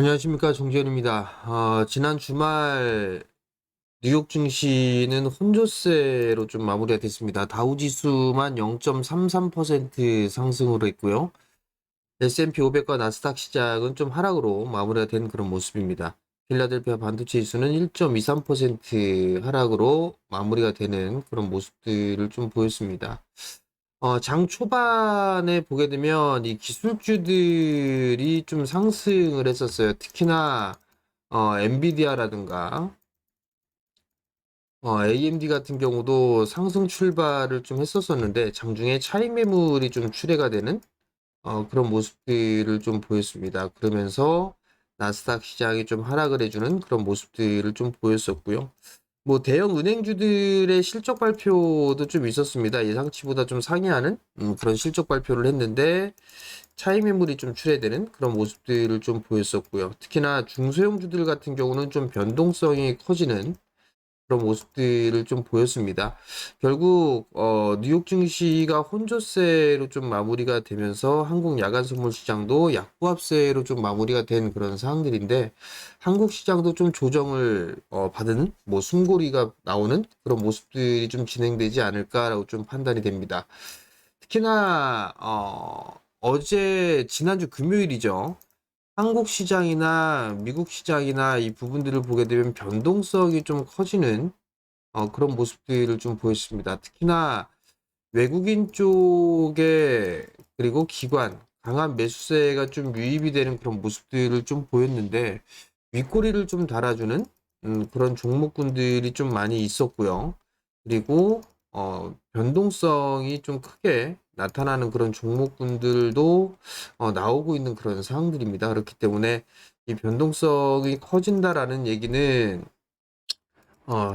안녕하십니까, 정재현입니다. 지난 주말 뉴욕 증시는 혼조세로 좀 마무리가 됐습니다. 다우지수만 0.33% 상승으로 했고요. S&P 500과 나스닥 시장은 좀 하락으로 마무리가 된 그런 모습입니다. 필라델피아 반도체 지수는 1.23% 하락으로 마무리가 되는 그런 모습들을 좀 보였습니다. 장 초반에 보게 되면 이 기술주들이 좀 상승을 했었어요. 특히나 엔비디아라든가 AMD 같은 경우도 상승 출발을 좀 했었었는데 장중에 차익 매물이 좀 출회가 되는 그런 모습들을 좀 보였습니다. 그러면서 나스닥 시장이 좀 하락을 해주는 그런 모습들을 좀 보였었고요. 뭐 대형 은행주들의 실적 발표도 좀 있었습니다. 예상치보다 좀 상회하는 그런 실적 발표를 했는데 차익 매물이 좀 출회되는 그런 모습들을 좀 보였었고요. 특히나 중소형주들 같은 경우는 좀 변동성이 커지는 그런 모습들을 좀 보였습니다. 결국 뉴욕 증시가 혼조세로 좀 마무리가 되면서 한국 야간 선물 시장도 약보합세로 좀 마무리가 된 그런 상황들인데 한국 시장도 좀 조정을 받은 뭐 숨고리가 나오는 그런 모습들이 좀 진행되지 않을까라고 좀 판단이 됩니다. 특히나 어제 지난주 금요일이죠. 한국 시장이나 미국 시장이나 이 부분들을 보게 되면 변동성이 좀 커지는 그런 모습들을 좀 보였습니다. 특히나 외국인 쪽에 그리고 기관 강한 매수세가 좀 유입이 되는 그런 모습들을 좀 보였는데 윗꼬리를 좀 달아주는 그런 종목군들이 좀 많이 있었고요. 그리고 변동성이 좀 크게 나타나는 그런 종목군들도 나오고 있는 그런 상황들입니다. 그렇기 때문에 이 변동성이 커진다라는 얘기는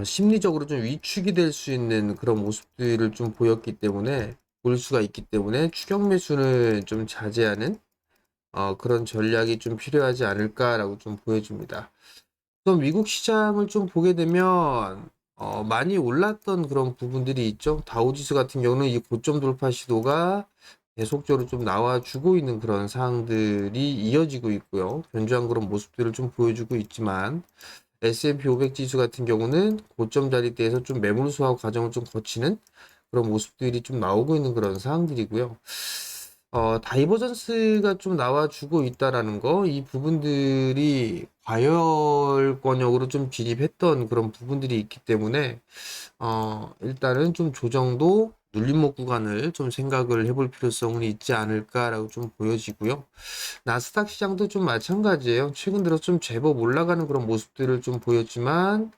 심리적으로 좀 위축이 될 수 있는 그런 모습들을 좀 보였기 때문에 볼 수가 있기 때문에 추격 매수는 좀 자제하는 그런 전략이 좀 필요하지 않을까라고 좀 보여집니다. 또 미국 시장을 좀 보게 되면 많이 올랐던 그런 부분들이 있죠. 다우지수 같은 경우는 이 고점 돌파 시도가 계속적으로 좀 나와주고 있는 그런 상황들이 이어지고 있고요. 견조한 그런 모습들을 좀 보여주고 있지만 S&P 500 지수 같은 경우는 고점 자리대에서 좀 매물 수확 과정을 좀 거치는 그런 모습들이 좀 나오고 있는 그런 상황들이고요. 다이버전스가 좀 나와주고 있다라는 거, 이 부분들이 과열권역으로 좀 진입했던 그런 부분들이 있기 때문에, 일단은 좀 조정도 눌림목 구간을 좀 생각을 해볼 필요성은 있지 않을까라고 좀 보여지고요. 나스닥 시장도 좀 마찬가지예요. 최근 들어 좀 제법 올라가는 그런 모습들을 좀 보였지만,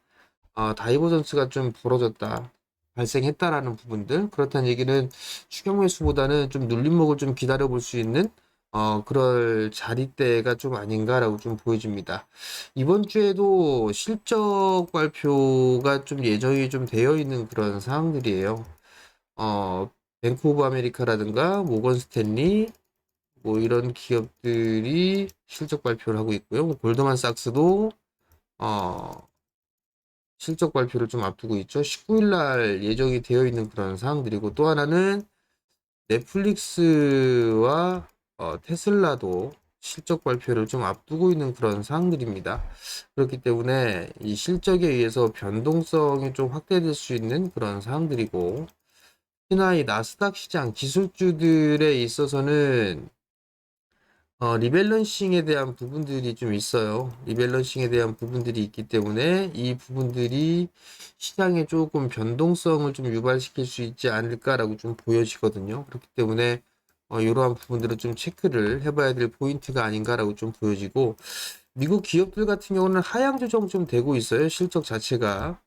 다이버전스가 좀 벌어졌다. 발생했다라는 부분들. 그렇다는 얘기는 추격 매수보다는 좀 눌림목을 좀 기다려 볼 수 있는 그럴 자리대가 좀 아닌가라고 좀 보여집니다. 이번 주에도 실적 발표가 좀 예정이 좀 되어 있는 그런 상황들이에요. 뱅크 오브 아메리카라든가 모건 스탠리 뭐 이런 기업들이 실적 발표를 하고 있고요. 뭐 골드만삭스도 어, 실적 발표를 좀 앞두고 있죠. 19일 날 예정이 되어 있는 그런 사항들이고 또 하나는 넷플릭스와 테슬라도 실적 발표를 좀 앞두고 있는 그런 사항들입니다. 그렇기 때문에 이 실적에 의해서 변동성이 좀 확대될 수 있는 그런 사항들이고 특히나 이 나스닥 시장 기술주들에 있어서는 리밸런싱에 대한 부분들이 좀 있어요. 리밸런싱에 대한 부분들이 있기 때문에 이 부분들이 시장에 조금 변동성을 좀 유발시킬 수 있지 않을까라고 좀 보여지거든요. 그렇기 때문에 이러한 부분들을 좀 체크를 해봐야 될 포인트가 아닌가라고 좀 보여지고 미국 기업들 같은 경우는 하향 조정 좀 되고 있어요. 실적 자체가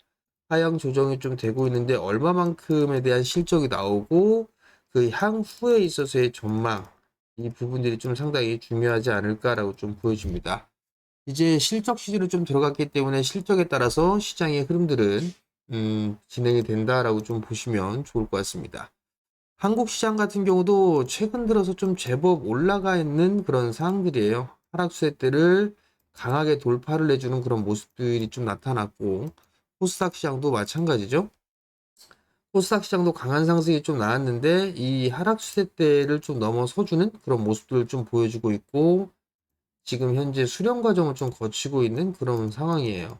하향 조정이 좀 되고 있는데 얼마만큼에 대한 실적이 나오고 그 향후에 있어서의 전망 이 부분들이 좀 상당히 중요하지 않을까라고 좀 보여집니다. 이제 실적 시즌으로 좀 들어갔기 때문에 실적에 따라서 시장의 흐름들은 진행이 된다라고 좀 보시면 좋을 것 같습니다. 한국 시장 같은 경우도 최근 들어서 좀 제법 올라가 있는 그런 상황들이에요. 하락세 때를 강하게 돌파를 해주는 그런 모습들이 좀 나타났고 코스닥 시장도 마찬가지죠. 코스닥 시장도 강한 상승이 좀 나왔는데 이 하락 추세대를 좀 넘어서주는 그런 모습들을 좀 보여주고 있고 지금 현재 수렴 과정을 좀 거치고 있는 그런 상황이에요.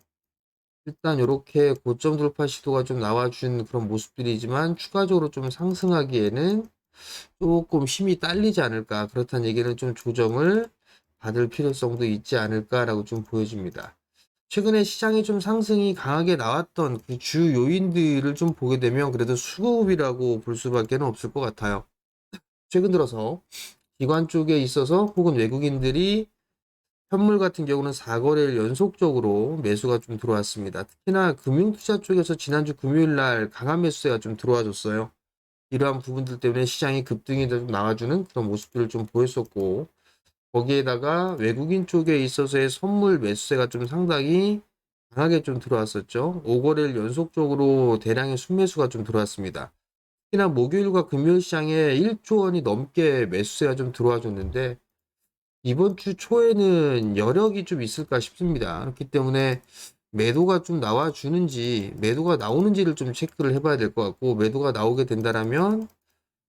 일단 요렇게 고점 돌파 시도가 좀 나와준 그런 모습들이지만 추가적으로 좀 상승하기에는 조금 힘이 딸리지 않을까. 그렇다는 얘기는 좀 조정을 받을 필요성도 있지 않을까라고 좀 보여집니다. 최근에 시장이 좀 상승이 강하게 나왔던 그 주 요인들을 좀 보게 되면 그래도 수급이라고 볼 수밖에 없을 것 같아요. 최근 들어서 기관 쪽에 있어서 혹은 외국인들이 현물 같은 경우는 4거래일 연속적으로 매수가 좀 들어왔습니다. 특히나 금융투자 쪽에서 지난주 금요일 날 강한 매수세가 좀 들어와 줬어요. 이러한 부분들 때문에 시장이 급등이 좀 나와주는 그런 모습들을 좀 보였었고, 거기에다가 외국인 쪽에 있어서의 선물 매수세가 좀 상당히 강하게 좀 들어왔었죠. 5거래일 연속적으로 대량의 순매수가 좀 들어왔습니다. 특히나 목요일과 금요일 시장에 1조 원이 넘게 매수세가 좀 들어와 줬는데, 이번 주 초에는 여력이 좀 있을까 싶습니다. 그렇기 때문에 매도가 좀 나와주는지, 매도가 나오는지를 좀 체크를 해봐야 될 것 같고, 매도가 나오게 된다라면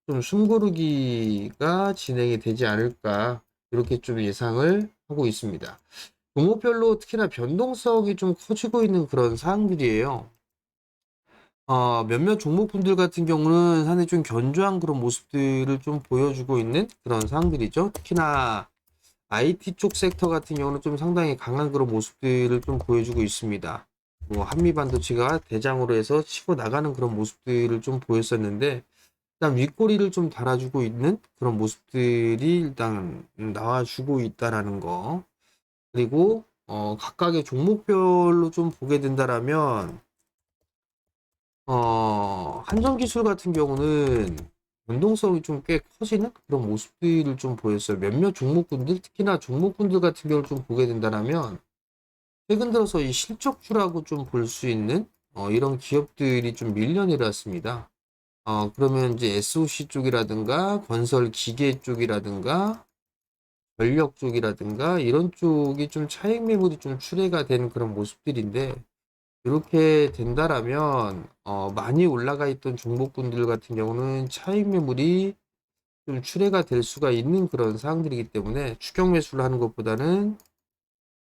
좀 숨고르기가 진행이 되지 않을까, 이렇게 좀 예상을 하고 있습니다. 종목별로 특히나 변동성이 좀 커지고 있는 그런 사항들이에요. 몇몇 종목분들 같은 경우는 상당히 좀 견조한 그런 모습들을 좀 보여주고 있는 그런 사항들이죠. 특히나 IT 쪽 섹터 같은 경우는 좀 상당히 강한 그런 모습들을 좀 보여주고 있습니다. 뭐 한미 반도체가 대장으로 해서 치고 나가는 그런 모습들을 좀 보였었는데, 일단 윗꼬리를 좀 달아주고 있는 그런 모습들이 일단 나와주고 있다라는 거. 그리고 각각의 종목별로 좀 보게 된다라면 한정기술 같은 경우는 변동성이 좀 꽤 커지는 그런 모습들을 좀 보였어요. 몇몇 종목군들, 특히나 종목군들 같은 경우를 좀 보게 된다면, 최근 들어서 이 실적주라고 좀 볼 수 있는, 이런 기업들이 좀 밀려 내렸습니다. 그러면 이제 SOC 쪽이라든가, 건설 기계 쪽이라든가, 전력 쪽이라든가, 이런 쪽이 좀 차익 매물이 좀 출회가 된 그런 모습들인데, 이렇게 된다라면 많이 올라가 있던 종목군들 같은 경우는 차익 매물이 좀 출회가 될 수가 있는 그런 사항들이기 때문에 추격 매수를 하는 것보다는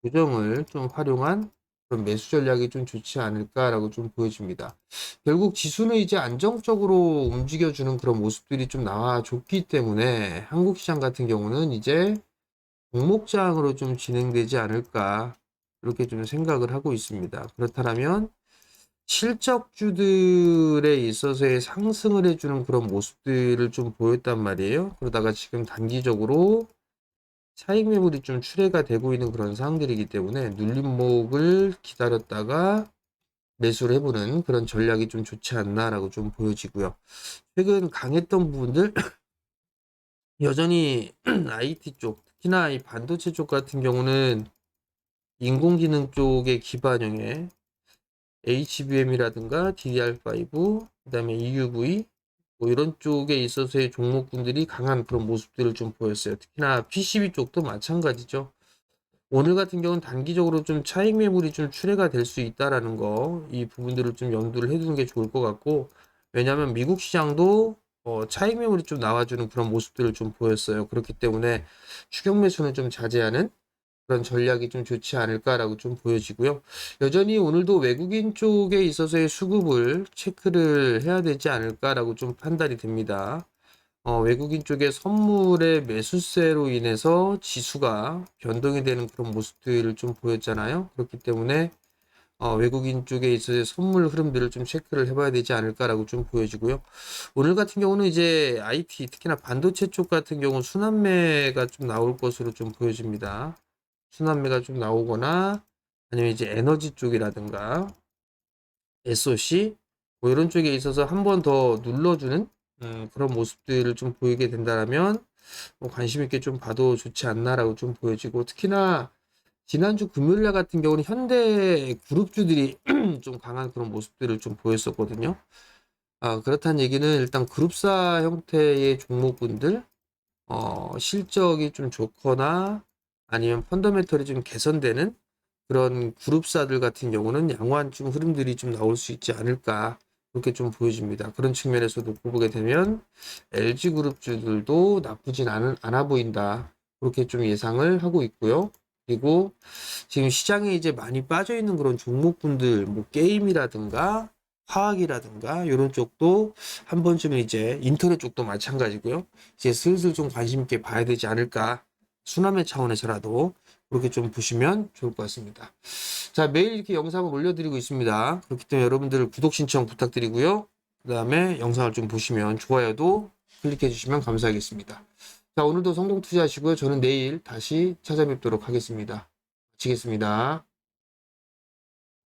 조정을 좀 활용한 그런 매수 전략이 좀 좋지 않을까라고 좀 보여집니다. 결국 지수는 이제 안정적으로 움직여주는 그런 모습들이 좀 나와줬기 때문에 한국 시장 같은 경우는 이제 종목장으로 좀 진행되지 않을까, 이렇게 좀 생각을 하고 있습니다. 그렇다면 실적주들에 있어서의 상승을 해주는 그런 모습들을 좀 보였단 말이에요. 그러다가 지금 단기적으로 차익 매물이 좀 출회가 되고 있는 그런 상황들이기 때문에 눌림목을 기다렸다가 매수를 해보는 그런 전략이 좀 좋지 않나라고 좀 보여지고요. 최근 강했던 부분들 여전히 IT 쪽, 특히나 이 반도체 쪽 같은 경우는 인공지능 쪽의 기반형의 HBM이라든가 DDR5, 그다음에 EUV 뭐 이런 쪽에 있어서의 종목군들이 강한 그런 모습들을 좀 보였어요. 특히나 PCB 쪽도 마찬가지죠. 오늘 같은 경우는 단기적으로 좀 차익 매물이 좀 출회가 될 수 있다라는 거, 이 부분들을 좀 염두를 해두는 게 좋을 것 같고, 왜냐하면 미국 시장도 차익 매물이 좀 나와주는 그런 모습들을 좀 보였어요. 그렇기 때문에 추격 매수는 좀 자제하는 그런 전략이 좀 좋지 않을까라고 좀 보여지고요. 여전히 오늘도 외국인 쪽에 있어서의 수급을 체크를 해야 되지 않을까라고 좀 판단이 됩니다. 외국인 쪽의 선물의 매수세로 인해서 지수가 변동이 되는 그런 모습들을 좀 보였잖아요. 그렇기 때문에 외국인 쪽에 있어서 선물 흐름들을 좀 체크를 해봐야 되지 않을까라고 좀 보여지고요. 오늘 같은 경우는 이제 IT, 특히나 반도체 쪽 같은 경우 순환매가 좀 나올 것으로 좀 보여집니다. 순환매가 좀 나오거나 아니면 이제 에너지 쪽이라든가 SOC 뭐 이런 쪽에 있어서 한 번 더 눌러주는 그런 모습들을 좀 보이게 된다면 관심 있게 좀 봐도 좋지 않나라고 좀 보여지고, 특히나 지난주 금요일 날 같은 경우는 현대 그룹주들이 좀 강한 그런 모습들을 좀 보였었거든요. 그렇다는 얘기는 일단 그룹사 형태의 종목군들 실적이 좀 좋거나 아니면 펀더멘털이 좀 개선되는 그런 그룹사들 같은 경우는 양호한 좀 흐름들이 좀 나올 수 있지 않을까, 그렇게 좀 보여집니다. 그런 측면에서도 보게 되면 LG 그룹주들도 나쁘진 않아 보인다, 그렇게 좀 예상을 하고 있고요. 그리고 지금 시장에 이제 많이 빠져 있는 그런 종목군들, 뭐 게임이라든가 화학이라든가 이런 쪽도 한 번쯤은 이제 인터넷 쪽도 마찬가지고요. 이제 슬슬 좀 관심 있게 봐야 되지 않을까. 순환매 차원에서라도 그렇게 좀 보시면 좋을 것 같습니다. 자, 매일 이렇게 영상을 올려드리고 있습니다. 그렇기 때문에 여러분들 구독 신청 부탁드리고요. 그 다음에 영상을 좀 보시면 좋아요도 클릭해 주시면 감사하겠습니다. 자, 오늘도 성공 투자하시고요. 저는 내일 다시 찾아뵙도록 하겠습니다. 마치겠습니다.